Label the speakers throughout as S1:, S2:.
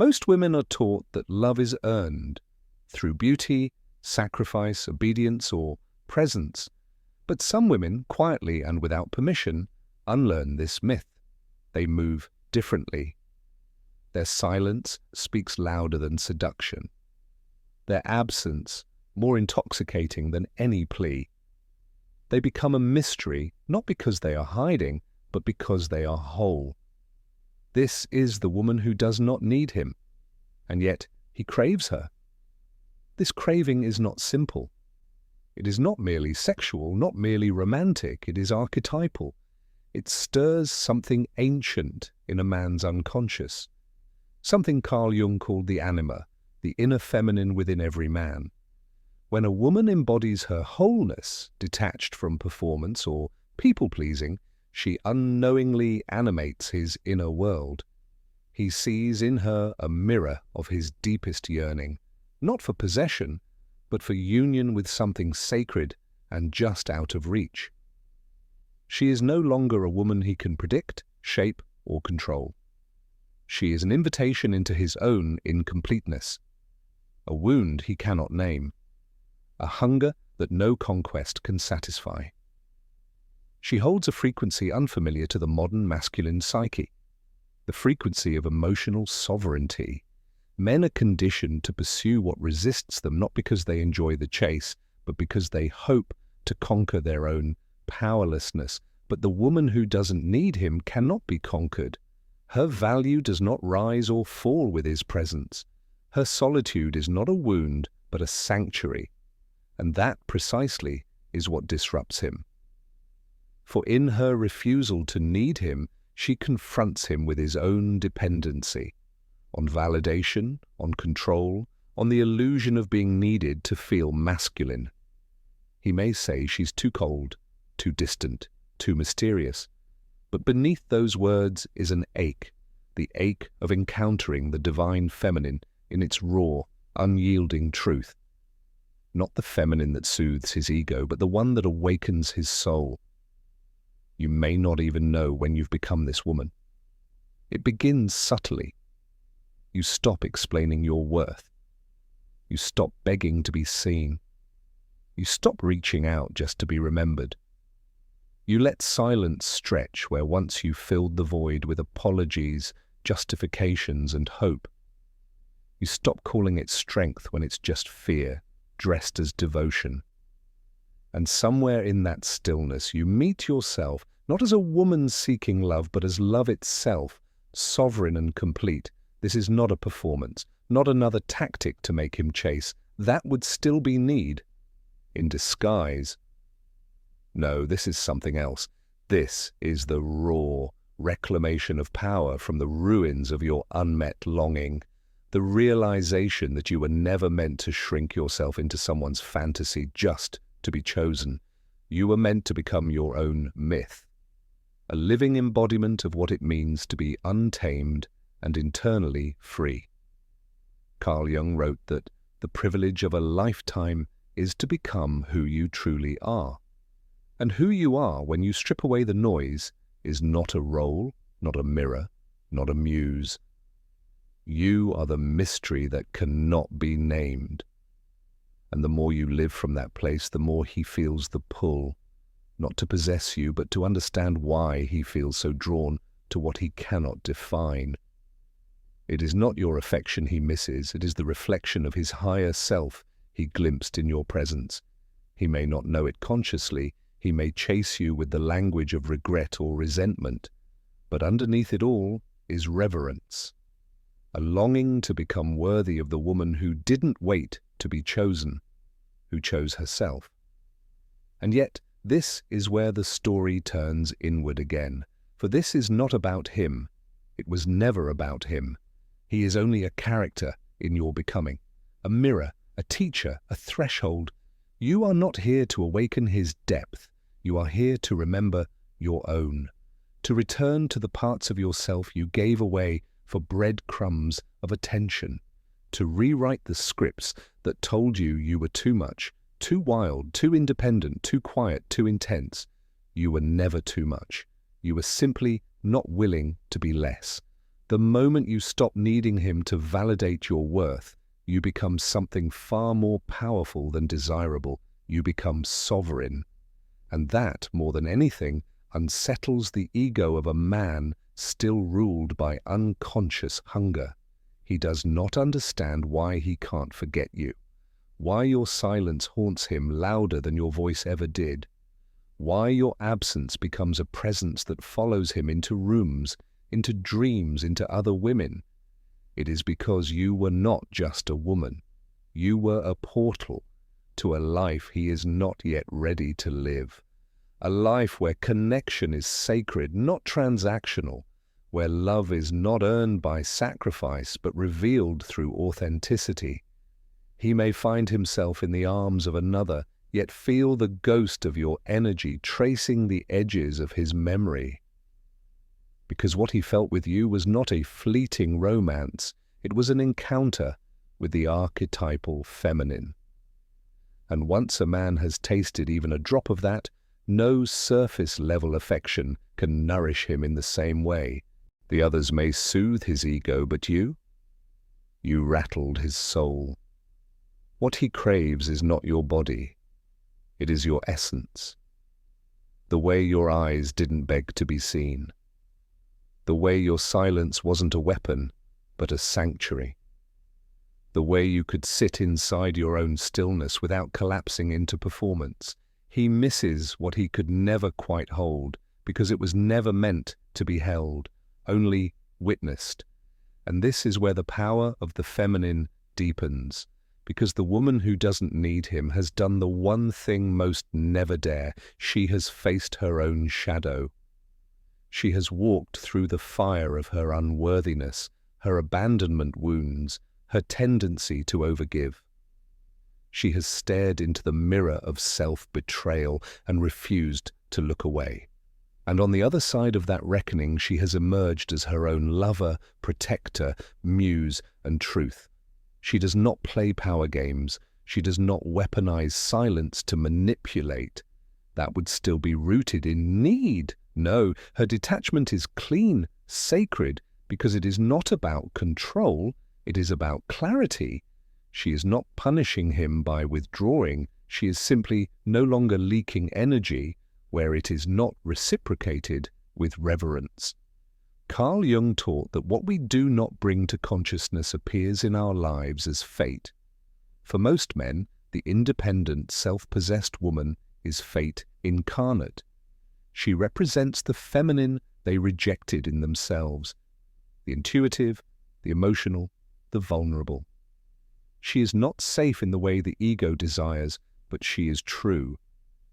S1: Most women are taught that love is earned through beauty, sacrifice, obedience, or presence. But some women, quietly and without permission, unlearn this myth. They move differently. Their silence speaks louder than seduction. Their absence more intoxicating than any plea. They become a mystery, not because they are hiding, but because they are whole. This is the woman who does not need him, and yet he craves her. This craving is not simple. It is not merely sexual, not merely romantic, it is archetypal. It stirs something ancient in a man's unconscious, something Carl Jung called the anima, the inner feminine within every man. When a woman embodies her wholeness, detached from performance or people-pleasing, she unknowingly animates his inner world. He sees in her a mirror of his deepest yearning, not for possession, but for union with something sacred and just out of reach. She is no longer a woman he can predict, shape, or control. She is an invitation into his own incompleteness, a wound he cannot name, a hunger that no conquest can satisfy. She holds a frequency unfamiliar to the modern masculine psyche, the frequency of emotional sovereignty. Men are conditioned to pursue what resists them not because they enjoy the chase, but because they hope to conquer their own powerlessness. But the woman who doesn't need him cannot be conquered. Her value does not rise or fall with his presence. Her solitude is not a wound, but a sanctuary. And that precisely is what disrupts him. For in her refusal to need him, she confronts him with his own dependency, on validation, on control, on the illusion of being needed to feel masculine. He may say she's too cold, too distant, too mysterious, but beneath those words is an ache, the ache of encountering the divine feminine in its raw, unyielding truth. Not the feminine that soothes his ego, but the one that awakens his soul. You may not even know when you've become this woman. It begins subtly. You stop explaining your worth. You stop begging to be seen. You stop reaching out just to be remembered. You let silence stretch where once you filled the void with apologies, justifications, and hope. You stop calling it strength when it's just fear, dressed as devotion. And somewhere in that stillness you meet yourself, not as a woman seeking love, but as love itself, sovereign and complete. This is not a performance, not another tactic to make him chase. That would still be need, in disguise. No, this is something else. This is the raw reclamation of power from the ruins of your unmet longing, the realization that you were never meant to shrink yourself into someone's fantasy just to be chosen. You were meant to become your own myth, a living embodiment of what it means to be untamed and internally free. Carl Jung wrote that the privilege of a lifetime is to become who you truly are. And who you are when you strip away the noise is not a role, not a mirror, not a muse. You are the mystery that cannot be named. And the more you live from that place, the more he feels the pull, not to possess you, but to understand why he feels so drawn to what he cannot define. It is not your affection he misses, it is the reflection of his higher self he glimpsed in your presence. He may not know it consciously, he may chase you with the language of regret or resentment, but underneath it all is reverence, a longing to become worthy of the woman who didn't wait to be chosen, who chose herself. And yet, this is where the story turns inward again, for this is not about him. It was never about him. He is only a character in your becoming, a mirror, a teacher, a threshold. You are not here to awaken his depth. You are here to remember your own, to return to the parts of yourself you gave away for breadcrumbs of attention, to rewrite the scripts that told you you were too much, too wild, too independent, too quiet, too intense. You were never too much. You were simply not willing to be less. The moment you stop needing him to validate your worth, you become something far more powerful than desirable. You become sovereign. And that, more than anything, unsettles the ego of a man still ruled by unconscious hunger. He does not understand why he can't forget you, why your silence haunts him louder than your voice ever did, why your absence becomes a presence that follows him into rooms, into dreams, into other women. It is because you were not just a woman. You were a portal to a life he is not yet ready to live. A life where connection is sacred, not transactional, where love is not earned by sacrifice but revealed through authenticity. He may find himself in the arms of another, yet feel the ghost of your energy tracing the edges of his memory. Because what he felt with you was not a fleeting romance, it was an encounter with the archetypal feminine. And once a man has tasted even a drop of that, no surface-level affection can nourish him in the same way. The others may soothe his ego, but you rattled his soul. What he craves is not your body. It is your essence. The way your eyes didn't beg to be seen. The way your silence wasn't a weapon, but a sanctuary. The way you could sit inside your own stillness without collapsing into performance. He misses what he could never quite hold, because it was never meant to be held, only witnessed. And this is where the power of the feminine deepens, because the woman who doesn't need him has done the one thing most never dare. She has faced her own shadow. She has walked through the fire of her unworthiness, her abandonment wounds, her tendency to overgive. She has stared into the mirror of self-betrayal and refused to look away. And on the other side of that reckoning, she has emerged as her own lover, protector, muse, and truth. She does not play power games. She does not weaponize silence to manipulate. That would still be rooted in need. No, her detachment is clean, sacred, because it is not about control, it is about clarity. She is not punishing him by withdrawing. She is simply no longer leaking energy where it is not reciprocated with reverence. Carl Jung taught that what we do not bring to consciousness appears in our lives as fate. For most men, the independent, self-possessed woman is fate incarnate. She represents the feminine they rejected in themselves, the intuitive, the emotional, the vulnerable. She is not safe in the way the ego desires, but she is true,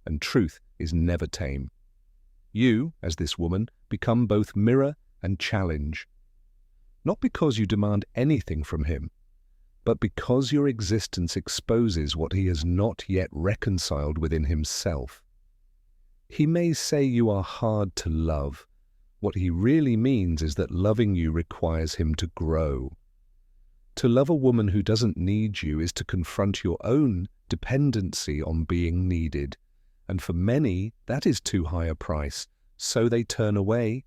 S1: and truth is never tame. You, as this woman, become both mirror and challenge, not because you demand anything from him, but because your existence exposes what he has not yet reconciled within himself. He may say you are hard to love. What he really means is that loving you requires him to grow. To love a woman who doesn't need you is to confront your own dependency on being needed. And for many, that is too high a price, so they turn away.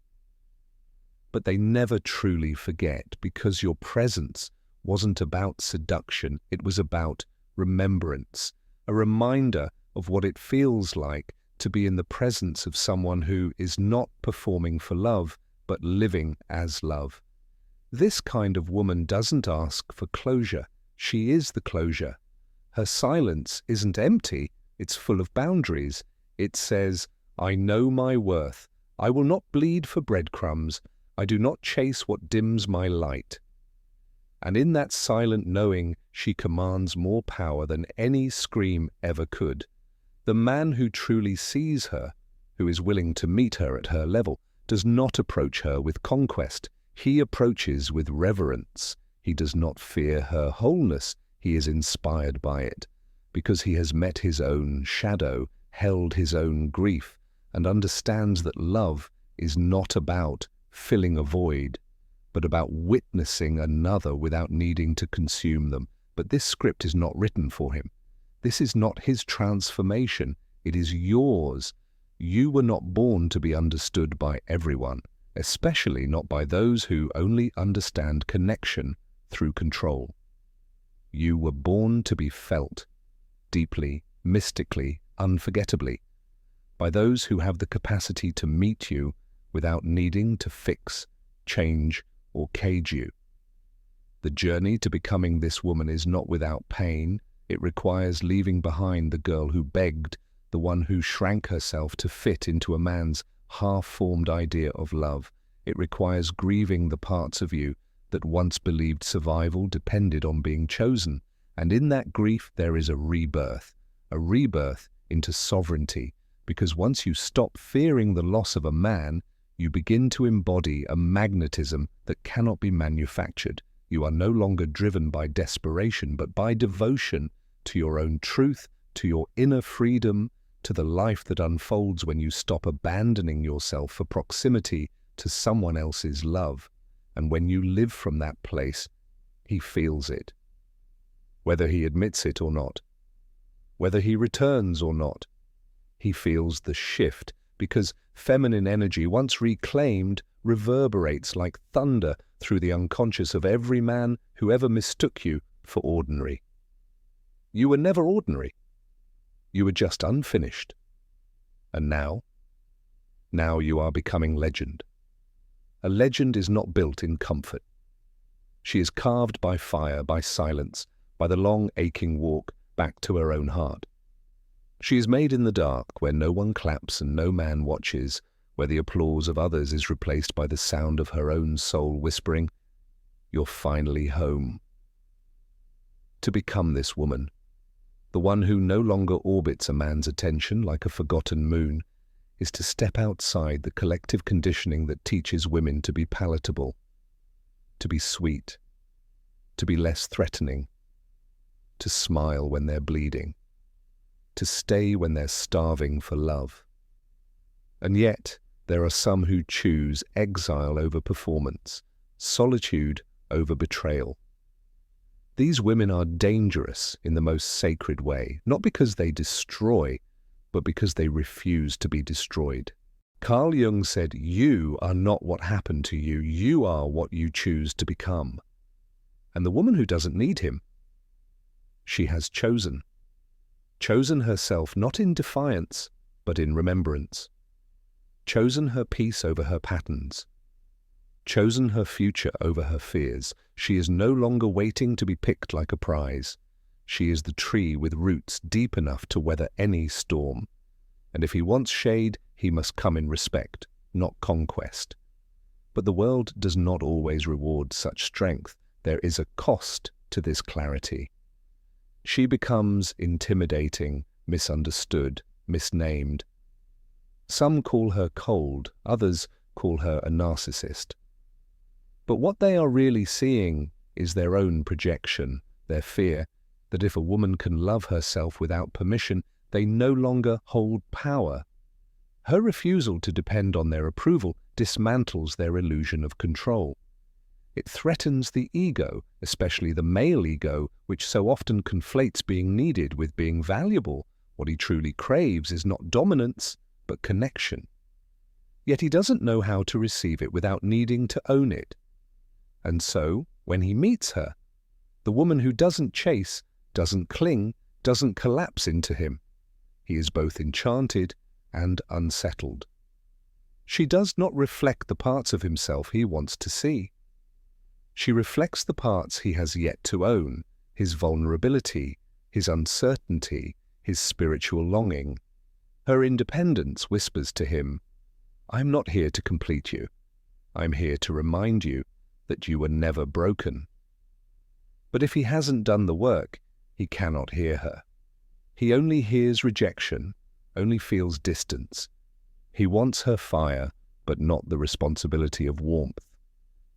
S1: But they never truly forget, because your presence wasn't about seduction, it was about remembrance, a reminder of what it feels like to be in the presence of someone who is not performing for love, but living as love. This kind of woman doesn't ask for closure. She is the closure. Her silence isn't empty, it's full of boundaries. It says, I know my worth. I will not bleed for breadcrumbs. I do not chase what dims my light. And in that silent knowing, she commands more power than any scream ever could. The man who truly sees her, who is willing to meet her at her level, does not approach her with conquest. He approaches with reverence. He does not fear her wholeness. He is inspired by it, because he has met his own shadow, held his own grief, and understands that love is not about filling a void, but about witnessing another without needing to consume them. But this script is not written for him. This is not his transformation. It is yours. You were not born to be understood by everyone. especially not by those who only understand connection through control. You were born to be felt, deeply, mystically, unforgettably, by those who have the capacity to meet you without needing to fix, change, or cage you. The journey to becoming this woman is not without pain. It requires leaving behind the girl who begged, the one who shrank herself to fit into a man's half-formed idea of love. It requires grieving the parts of you that once believed survival depended on being chosen. And in that grief there is a rebirth into sovereignty, because once you stop fearing the loss of a man, you begin to embody a magnetism that cannot be manufactured. You are no longer driven by desperation, but by devotion to your own truth, to your inner freedom, to the life that unfolds when you stop abandoning yourself for proximity to someone else's love. And when you live from that place, he feels it. Whether he admits it or not, whether he returns or not, he feels the shift, because feminine energy, once reclaimed, reverberates like thunder through the unconscious of every man who ever mistook you for ordinary. You were never ordinary. You were just unfinished. And now you are becoming legend. A legend is not built in comfort. She is carved by fire, by silence, by the long aching walk back to her own heart. She is made in the dark, where no one claps and no man watches, where the applause of others is replaced by the sound of her own soul whispering, "You're finally home." To become this woman, the one who no longer orbits a man's attention like a forgotten moon, is to step outside the collective conditioning that teaches women to be palatable, to be sweet, to be less threatening, to smile when they're bleeding, to stay when they're starving for love. And yet, there are some who choose exile over performance, solitude over betrayal. These women are dangerous in the most sacred way, not because they destroy, but because they refuse to be destroyed. Carl Jung said, "You are not what happened to you, you are what you choose to become." And the woman who doesn't need him, she has chosen herself not in defiance, but in remembrance. Chosen her peace over her patterns. Chosen her future over her fears. She is no longer waiting to be picked like a prize. She is the tree with roots deep enough to weather any storm. And if he wants shade, he must come in respect, not conquest. But the world does not always reward such strength. There is a cost to this clarity. She becomes intimidating, misunderstood, misnamed. Some call her cold, others call her a narcissist. But what they are really seeing is their own projection, their fear that if a woman can love herself without permission, they no longer hold power. Her refusal to depend on their approval dismantles their illusion of control. It threatens the ego, especially the male ego, which so often conflates being needed with being valuable. What he truly craves is not dominance, but connection. Yet he doesn't know how to receive it without needing to own it. And so, when he meets her, the woman who doesn't chase, doesn't cling, doesn't collapse into him. He is both enchanted and unsettled. She does not reflect the parts of himself he wants to see. She reflects the parts he has yet to own, his vulnerability, his uncertainty, his spiritual longing. Her independence whispers to him, "I'm not here to complete you. I'm here to remind you that you were never broken." But if he hasn't done the work, he cannot hear her. He only hears rejection, only feels distance. He wants her fire, but not the responsibility of warmth.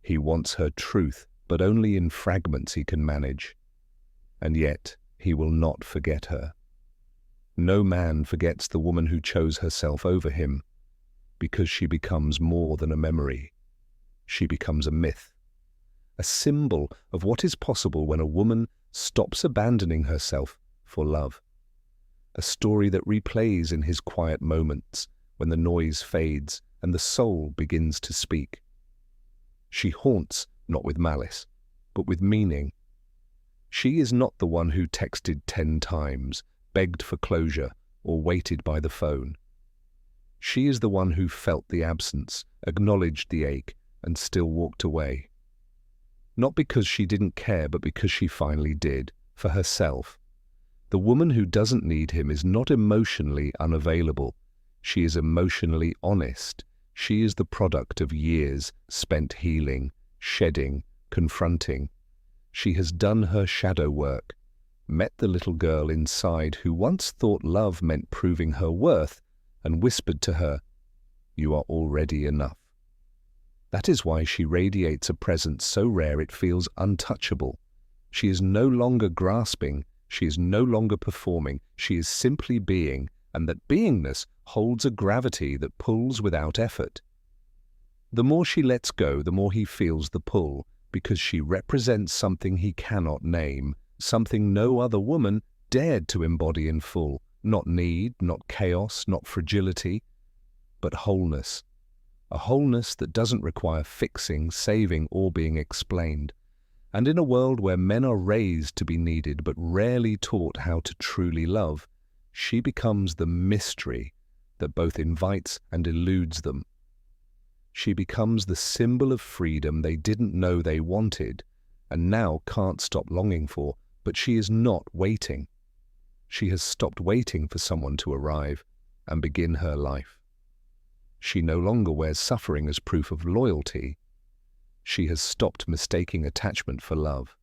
S1: He wants her truth, but only in fragments he can manage. And yet, he will not forget her. No man forgets the woman who chose herself over him, because she becomes more than a memory. She becomes a myth, a symbol of what is possible when a woman stops abandoning herself for love. A story that replays in his quiet moments, when the noise fades and the soul begins to speak. She haunts not with malice, but with meaning. She is not the one who texted 10 times, begged for closure, or waited by the phone. She is the one who felt the absence, acknowledged the ache, and still walked away. Not because she didn't care, but because she finally did, for herself. The woman who doesn't need him is not emotionally unavailable. She is emotionally honest. She is the product of years spent healing, shedding, confronting. She has done her shadow work, met the little girl inside who once thought love meant proving her worth, and whispered to her, "You are already enough." That is why she radiates a presence so rare it feels untouchable. She is no longer grasping, she is no longer performing, she is simply being, and that beingness holds a gravity that pulls without effort. The more she lets go, the more he feels the pull, because she represents something he cannot name, something no other woman dared to embody in full. Not need, not chaos, not fragility, but wholeness. A wholeness that doesn't require fixing, saving, or being explained. And in a world where men are raised to be needed but rarely taught how to truly love, she becomes the mystery that both invites and eludes them. She becomes the symbol of freedom they didn't know they wanted and now can't stop longing for, but she is not waiting. She has stopped waiting for someone to arrive and begin her life. She no longer wears suffering as proof of loyalty. She has stopped mistaking attachment for love.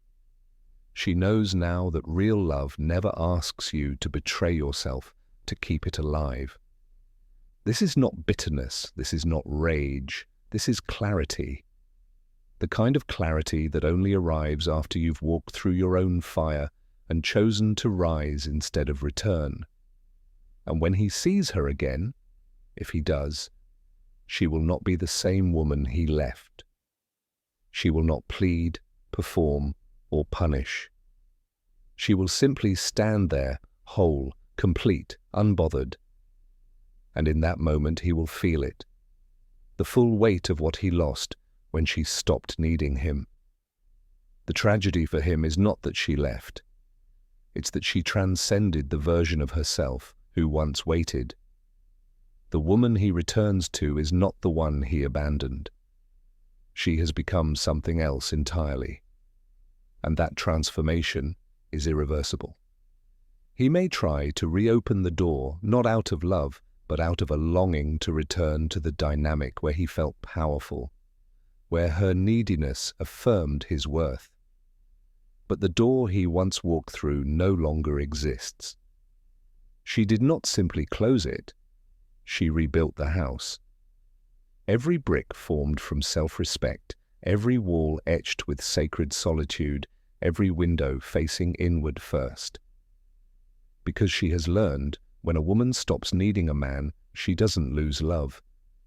S1: She knows now that real love never asks you to betray yourself to keep it alive. This is not bitterness, this is not rage, this is clarity. The kind of clarity that only arrives after you've walked through your own fire and chosen to rise instead of return. And when he sees her again, if he does, she will not be the same woman he left. She will not plead, perform, or punish. She will simply stand there, whole, complete, unbothered. And in that moment he will feel it, the full weight of what he lost when she stopped needing him. The tragedy for him is not that she left. It's that she transcended the version of herself who once waited. The woman he returns to is not the one he abandoned. She has become something else entirely. And that transformation is irreversible. He may try to reopen the door, not out of love, but out of a longing to return to the dynamic where he felt powerful, where her neediness affirmed his worth. But the door he once walked through no longer exists. She did not simply close it, she rebuilt the house. Every brick formed from self-respect, every wall etched with sacred solitude, every window facing inward first. Because she has learned, when a woman stops needing a man, she doesn't lose love.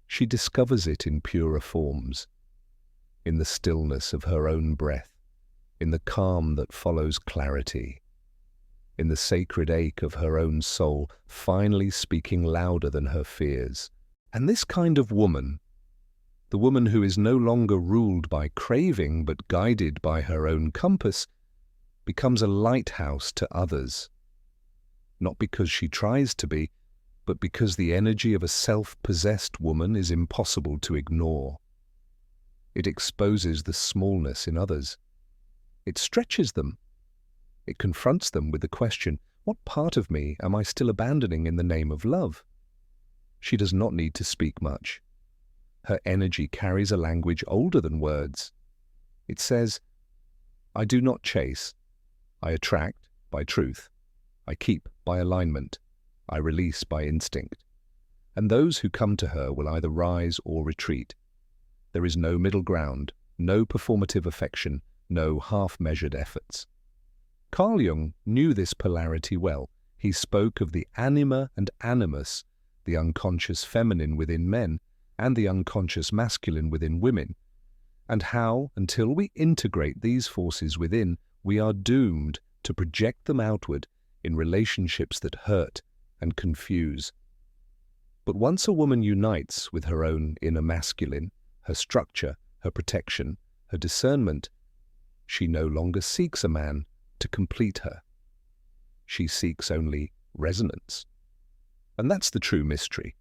S1: She discovers it in purer forms, in the stillness of her own breath, in the calm that follows clarity, in the sacred ache of her own soul, finally speaking louder than her fears. And this kind of woman, the woman who is no longer ruled by craving but guided by her own compass, becomes a lighthouse to others. Not because she tries to be, but because the energy of a self-possessed woman is impossible to ignore. It exposes the smallness in others. It stretches them. It confronts them with the question, what part of me am I still abandoning in the name of love? She does not need to speak much. Her energy carries a language older than words. It says, I do not chase. I attract by truth. I keep by alignment. I release by instinct. And those who come to her will either rise or retreat. There is no middle ground, no performative affection, no half-measured efforts. Carl Jung knew this polarity well. He spoke of the anima and animus, the unconscious feminine within men, and the unconscious masculine within women, and how, until we integrate these forces within, we are doomed to project them outward in relationships that hurt and confuse. But once a woman unites with her own inner masculine, her structure, her protection, her discernment, she no longer seeks a man to complete her. She seeks only resonance. And that's the true mystery.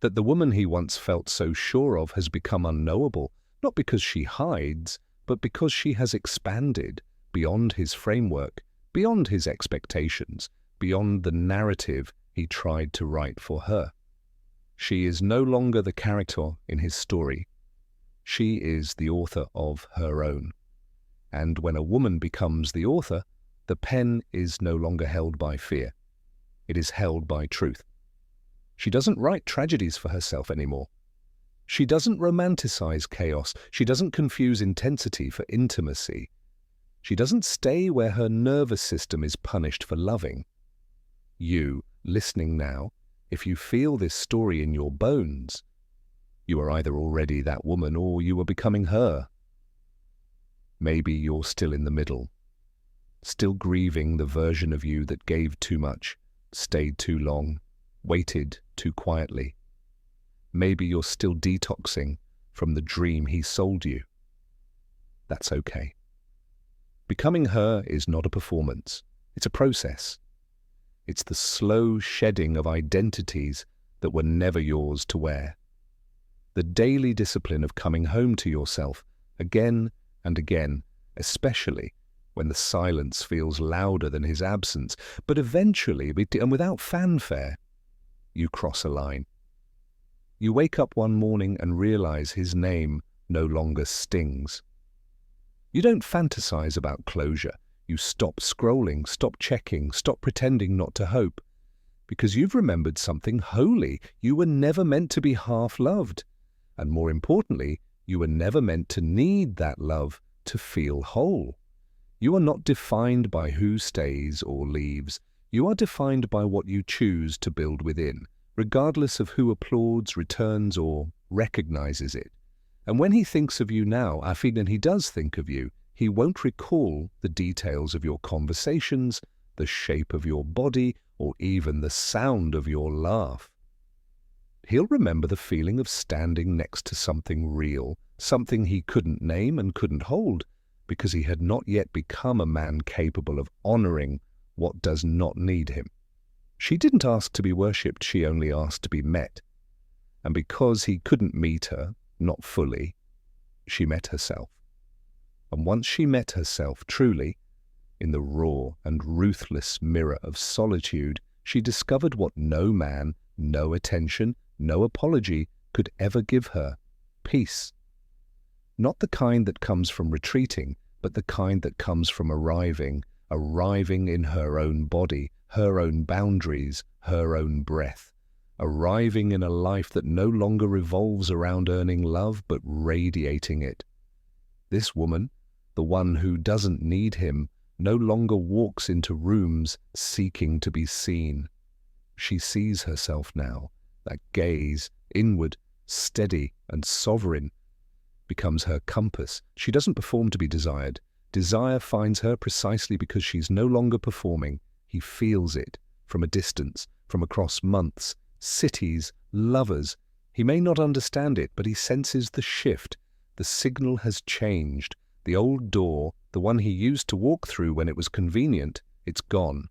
S1: That the woman he once felt so sure of has become unknowable, not because she hides, but because she has expanded beyond his framework, beyond his expectations, beyond the narrative he tried to write for her. She is no longer the character in his story. She is the author of her own. And when a woman becomes the author, the pen is no longer held by fear. It is held by truth. She doesn't write tragedies for herself anymore. She doesn't romanticize chaos. She doesn't confuse intensity for intimacy. She doesn't stay where her nervous system is punished for loving. You, listening now, if you feel this story in your bones, you are either already that woman or you are becoming her. Maybe you're still in the middle, still grieving the version of you that gave too much, stayed too long, waited too quietly. Maybe you're still detoxing from the dream he sold you. That's okay. Becoming her is not a performance. It's a process. It's the slow shedding of identities that were never yours to wear. The daily discipline of coming home to yourself again and again, especially when the silence feels louder than his absence, but eventually, and without fanfare, you cross a line. You wake up one morning and realize his name no longer stings. You don't fantasize about closure. You stop scrolling, stop checking, stop pretending not to hope, because you've remembered something holy. You were never meant to be half-loved. And more importantly, you were never meant to need that love to feel whole. You are not defined by who stays or leaves. You are defined by what you choose to build within, regardless of who applauds, returns, or recognizes it. And when he thinks of you now, and he does think of you, he won't recall the details of your conversations, the shape of your body, or even the sound of your laugh. He'll remember the feeling of standing next to something real, something he couldn't name and couldn't hold, because he had not yet become a man capable of honoring what does not need him. She didn't ask to be worshipped, she only asked to be met. And because he couldn't meet her, not fully, she met herself. And once she met herself truly, in the raw and ruthless mirror of solitude, she discovered what no man, no attention, no apology could ever give her: peace. Not the kind that comes from retreating, but the kind that comes from arriving in her own body, her own boundaries, her own breath, arriving in a life that no longer revolves around earning love, but radiating it. This woman, the one who doesn't need him, no longer walks into rooms seeking to be seen. She sees herself now. That gaze, inward, steady and sovereign, becomes her compass. She doesn't perform to be desired. Desire finds her precisely because she's no longer performing. He feels it from a distance, from across months, cities, lovers. He may not understand it, but he senses the shift. The signal has changed. The old door, the one he used to walk through when it was convenient, it's gone.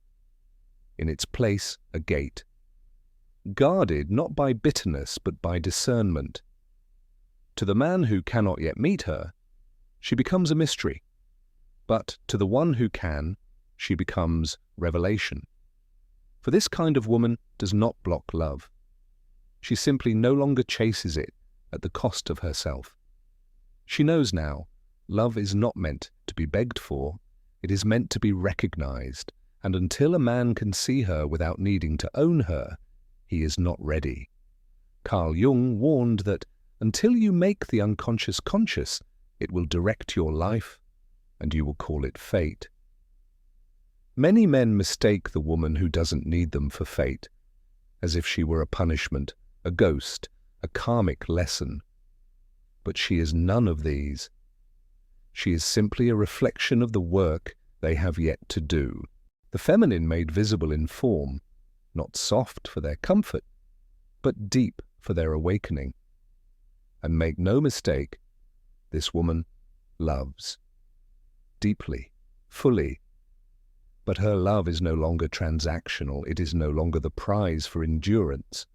S1: In its place, a gate. Guarded not by bitterness, but by discernment. To the man who cannot yet meet her, she becomes a mystery. But to the one who can, she becomes revelation. For this kind of woman does not block love. She simply no longer chases it at the cost of herself. She knows now, love is not meant to be begged for, it is meant to be recognized, and until a man can see her without needing to own her, he is not ready. Carl Jung warned that until you make the unconscious conscious, it will direct your life, and you will call it fate. Many men mistake the woman who doesn't need them for fate, as if she were a punishment, a ghost, a karmic lesson. But she is none of these. She is simply a reflection of the work they have yet to do, the feminine made visible in form, not soft for their comfort, but deep for their awakening. And make no mistake, this woman loves. Deeply, fully. But her love is no longer transactional, it is no longer the prize for endurance.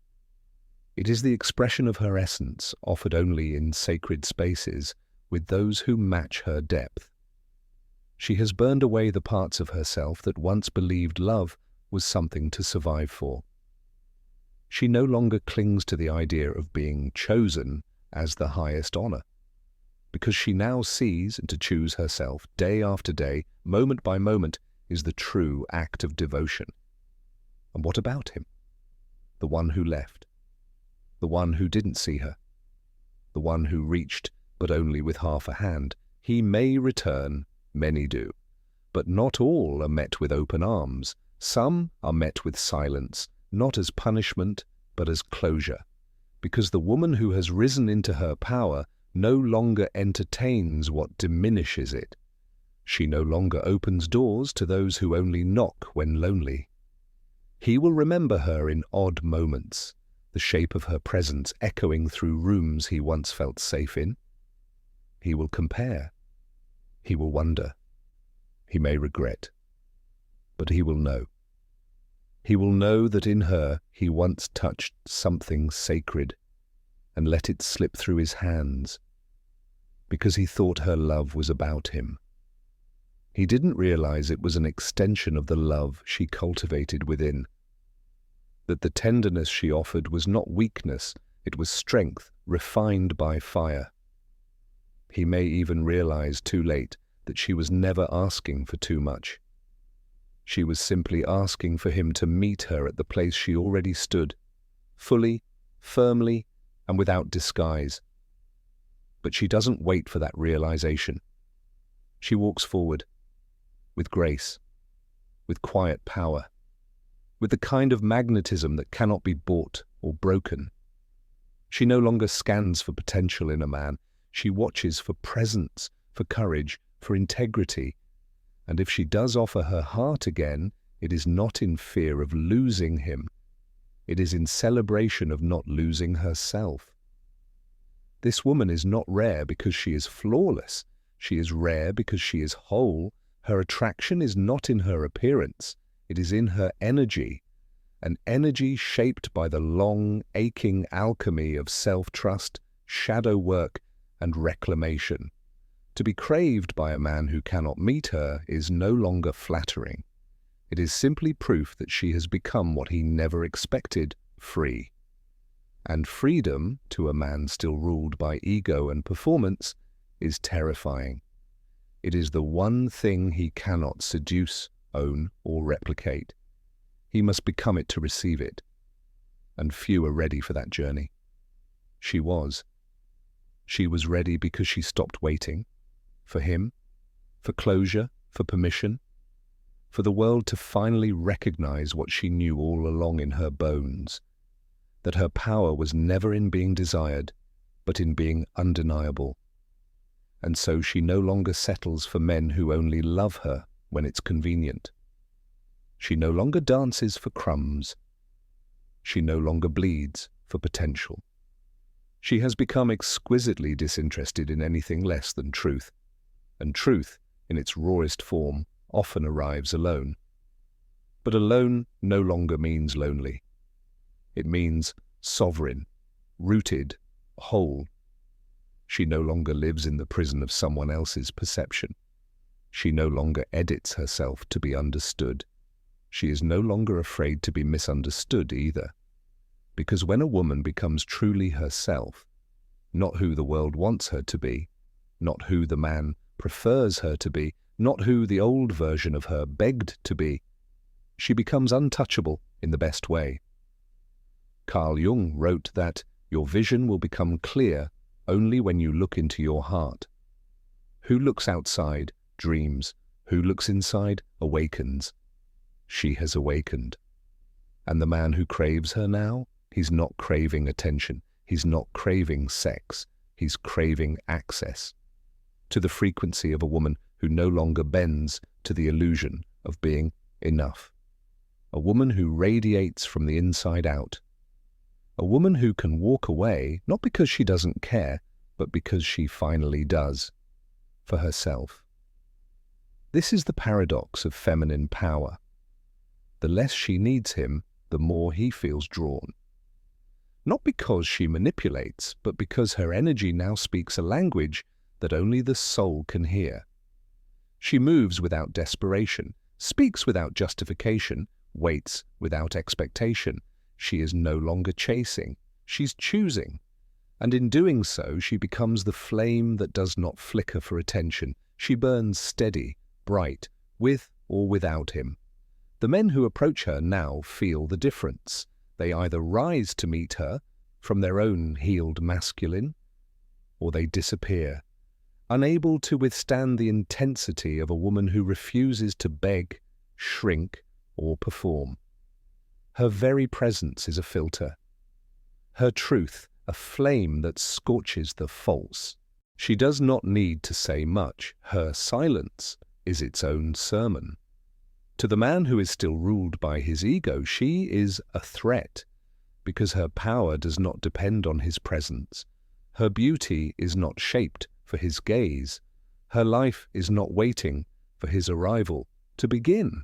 S1: It is the expression of her essence, offered only in sacred spaces, with those who match her depth. She has burned away the parts of herself that once believed love was something to survive for. She no longer clings to the idea of being chosen as the highest honor, because she now sees and to choose herself day after day, moment by moment, is the true act of devotion. And what about him? The one who left, the one who didn't see her, the one who reached but only with half a hand. He may return, many do, but not all are met with open arms. Some are met with silence, not as punishment, but as closure, because the woman who has risen into her power no longer entertains what diminishes it. She no longer opens doors to those who only knock when lonely. He will remember her in odd moments, the shape of her presence echoing through rooms he once felt safe in. He will compare. He will wonder. He may regret. But he will know. He will know that in her he once touched something sacred and let it slip through his hands, because he thought her love was about him. He didn't realize it was an extension of the love she cultivated within, that the tenderness she offered was not weakness, it was strength refined by fire. He may even realize too late that she was never asking for too much. She was simply asking for him to meet her at the place she already stood, fully, firmly, and without disguise. But she doesn't wait for that realization. She walks forward, with grace, with quiet power, with the kind of magnetism that cannot be bought or broken. She no longer scans for potential in a man. She watches for presence, for courage, for integrity. And if she does offer her heart again, it is not in fear of losing him. It is in celebration of not losing herself. This woman is not rare because she is flawless. She is rare because she is whole. Her attraction is not in her appearance. It is in her energy, an energy shaped by the long, aching alchemy of self-trust, shadow work, and reclamation. To be craved by a man who cannot meet her is no longer flattering. It is simply proof that she has become what he never expected, free. And freedom, to a man still ruled by ego and performance, is terrifying. It is the one thing he cannot seduce, own, or replicate. He must become it to receive it. And few are ready for that journey. She was. She was ready because she stopped waiting. For him, for closure, for permission, for the world to finally recognize what she knew all along in her bones, that her power was never in being desired, but in being undeniable. And so she no longer settles for men who only love her when it's convenient. She no longer dances for crumbs. She no longer bleeds for potential. She has become exquisitely disinterested in anything less than truth. And truth, in its rawest form, often arrives alone. But alone no longer means lonely. It means sovereign, rooted, whole. She no longer lives in the prison of someone else's perception. She no longer edits herself to be understood. She is no longer afraid to be misunderstood either. Because when a woman becomes truly herself, not who the world wants her to be, not who the man prefers her to be, not who the old version of her begged to be, she becomes untouchable in the best way. Carl Jung wrote that your vision will become clear only when you look into your heart. Who looks outside dreams. Who looks inside awakens. She has awakened. And the man who craves her now, he's not craving attention. He's not craving sex. He's craving access to the frequency of a woman who no longer bends to the illusion of being enough. A woman who radiates from the inside out. A woman who can walk away, not because she doesn't care, but because she finally does, for herself. This is the paradox of feminine power. The less she needs him, the more he feels drawn. Not because she manipulates, but because her energy now speaks a language that only the soul can hear. She moves without desperation, speaks without justification, waits without expectation. She is no longer chasing, she's choosing. And in doing so, she becomes the flame that does not flicker for attention. She burns steady, bright, with or without him. The men who approach her now feel the difference. They either rise to meet her from their own healed masculine, or they disappear, unable to withstand the intensity of a woman who refuses to beg, shrink, or perform. Her very presence is a filter. Her truth, a flame that scorches the false. She does not need to say much. Her silence is its own sermon. To the man who is still ruled by his ego, she is a threat, because her power does not depend on his presence. Her beauty is not shaped for his gaze. Her life is not waiting for his arrival to begin.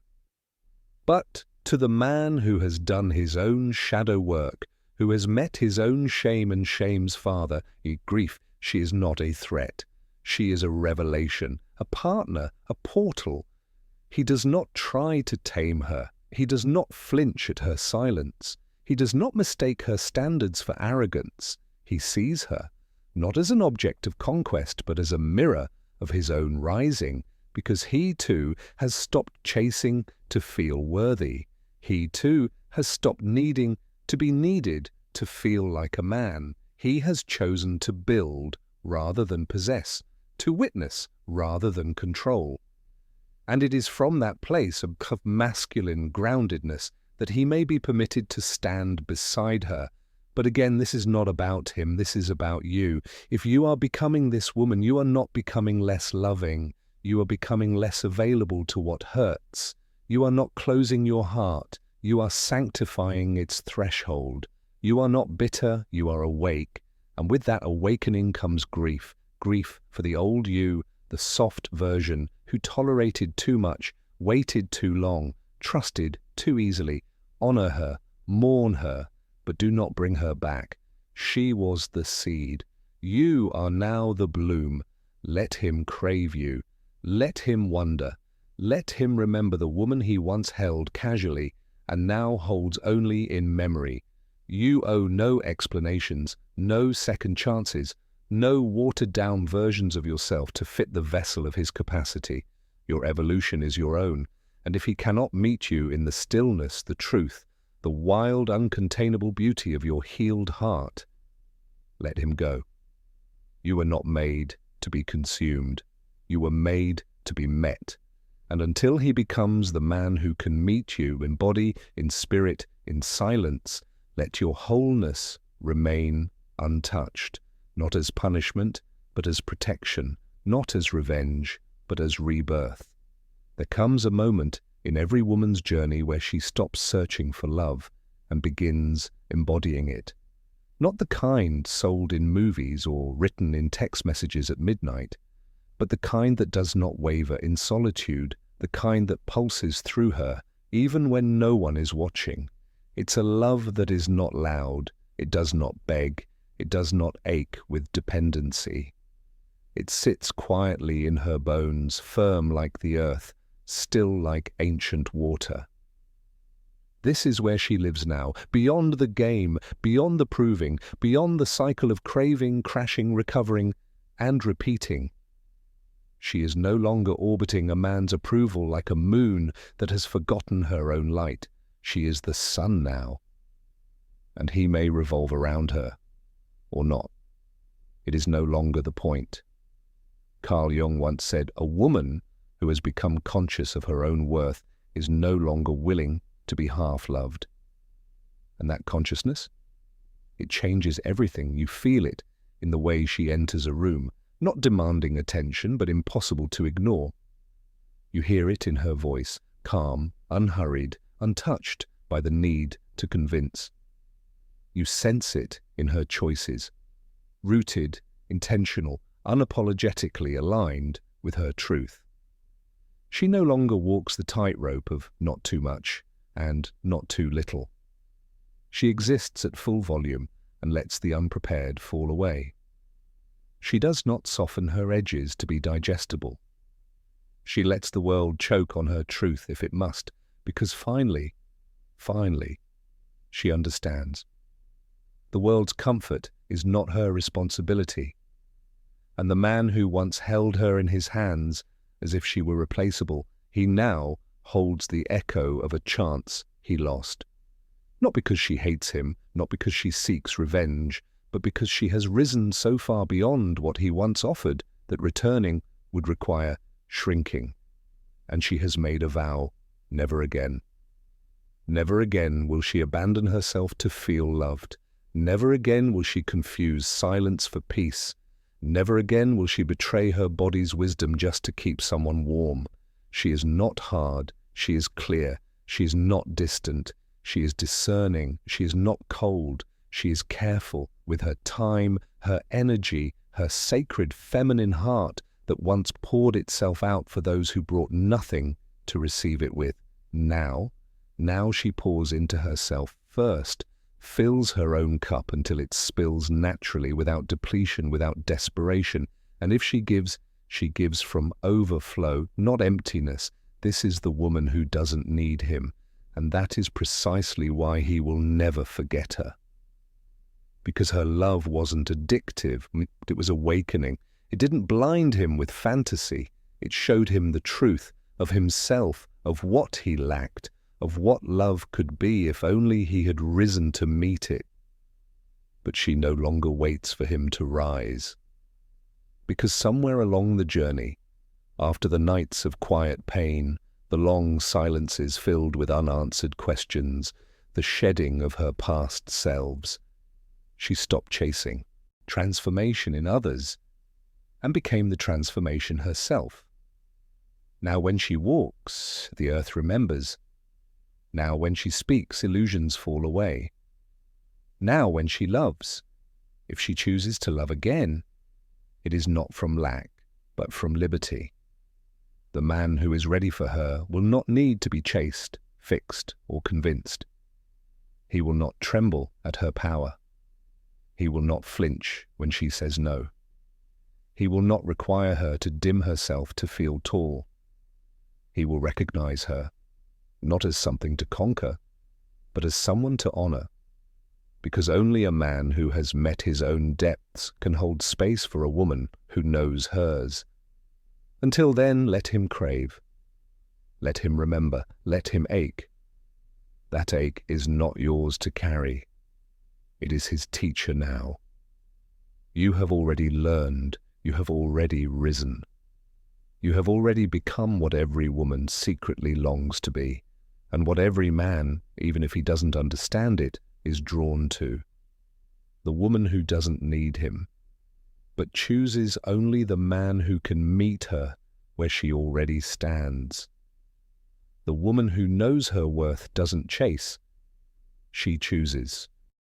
S1: But to the man who has done his own shadow work, who has met his own shame and shame's father, grief, she is not a threat. She is a revelation, a partner, a portal. He does not try to tame her. He does not flinch at her silence. He does not mistake her standards for arrogance. He sees her, not as an object of conquest, but as a mirror of his own rising, because he too has stopped chasing to feel worthy. He too has stopped needing to be needed to feel like a man. He has chosen to build rather than possess, to witness rather than control. And it is from that place of masculine groundedness that he may be permitted to stand beside her. But again, this is not about him, this is about you. If you are becoming this woman, you are not becoming less loving. You are becoming less available to what hurts. You are not closing your heart. You are sanctifying its threshold. You are not bitter, you are awake. And with that awakening comes grief. Grief for the old you, the soft version, who tolerated too much, waited too long, trusted too easily. Honor her, mourn her, but do not bring her back. She was the seed. You are now the bloom. Let him crave you. Let him wonder. Let him remember the woman he once held casually and now holds only in memory. You owe no explanations, no second chances, no watered-down versions of yourself to fit the vessel of his capacity. Your evolution is your own, and if he cannot meet you in the stillness, the truth, the wild, uncontainable beauty of your healed heart, let him go. You were not made to be consumed. You were made to be met. And until he becomes the man who can meet you in body, in spirit, in silence, let your wholeness remain untouched, not as punishment, but as protection, not as revenge, but as rebirth. There comes a moment in every woman's journey where she stops searching for love and begins embodying it. Not the kind sold in movies or written in text messages at midnight, but the kind that does not waver in solitude, the kind that pulses through her, even when no one is watching. It's a love that is not loud, it does not beg, it does not ache with dependency. It sits quietly in her bones, firm like the earth, still like ancient water. This is where she lives now, beyond the game, beyond the proving, beyond the cycle of craving, crashing, recovering, and repeating. She is no longer orbiting a man's approval like a moon that has forgotten her own light. She is the sun now, and he may revolve around her, or not. It is no longer the point. Carl Jung once said, a woman who has become conscious of her own worth is no longer willing to be half-loved. And that consciousness, it changes everything. You feel it in the way she enters a room, not demanding attention, but impossible to ignore. You hear it in her voice, calm, unhurried, untouched by the need to convince. You sense it in her choices, rooted, intentional, unapologetically aligned with her truth. She no longer walks the tightrope of not too much and not too little. She exists at full volume and lets the unprepared fall away. She does not soften her edges to be digestible. She lets the world choke on her truth if it must, because finally, she understands. The world's comfort is not her responsibility. And the man who once held her in his hands as if she were replaceable, he now holds the echo of a chance he lost. Not because she hates him, not because she seeks revenge, but because she has risen so far beyond what he once offered that returning would require shrinking. And she has made a vow, never again. Never again will she abandon herself to feel loved. Never again will she confuse silence for peace. Never again will she betray her body's wisdom just to keep someone warm. She is not hard, she is clear, she is not distant, she is discerning, she is not cold, she is careful with her time, her energy, her sacred feminine heart that once poured itself out for those who brought nothing to receive it with. Now she pours into herself first, fills her own cup until it spills naturally, without depletion, without desperation. And if she gives from overflow, not emptiness. This is the woman who doesn't need him. And that is precisely why he will never forget her. Because her love wasn't addictive, it was awakening. It didn't blind him with fantasy. It showed him the truth of himself, of what he lacked, of what love could be if only he had risen to meet it. But she no longer waits for him to rise. Because somewhere along the journey, after the nights of quiet pain, the long silences filled with unanswered questions, the shedding of her past selves, she stopped chasing transformation in others and became the transformation herself. Now when she walks, the earth remembers. Now when she speaks, illusions fall away. Now when she loves, if she chooses to love again, it is not from lack, but from liberty. The man who is ready for her will not need to be chased, fixed, or convinced. He will not tremble at her power. He will not flinch when she says no. He will not require her to dim herself to feel tall. He will recognize her, not as something to conquer, but as someone to honor, because only a man who has met his own depths can hold space for a woman who knows hers. Until then, let him crave. Let him remember. Let him ache. That ache is not yours to carry. It is his teacher now. You have already learned. You have already risen. You have already become what every woman secretly longs to be, and what every man, even if he doesn't understand it, is drawn to. The woman who doesn't need him, but chooses only the man who can meet her where she already stands. The woman who knows her worth doesn't chase. She chooses.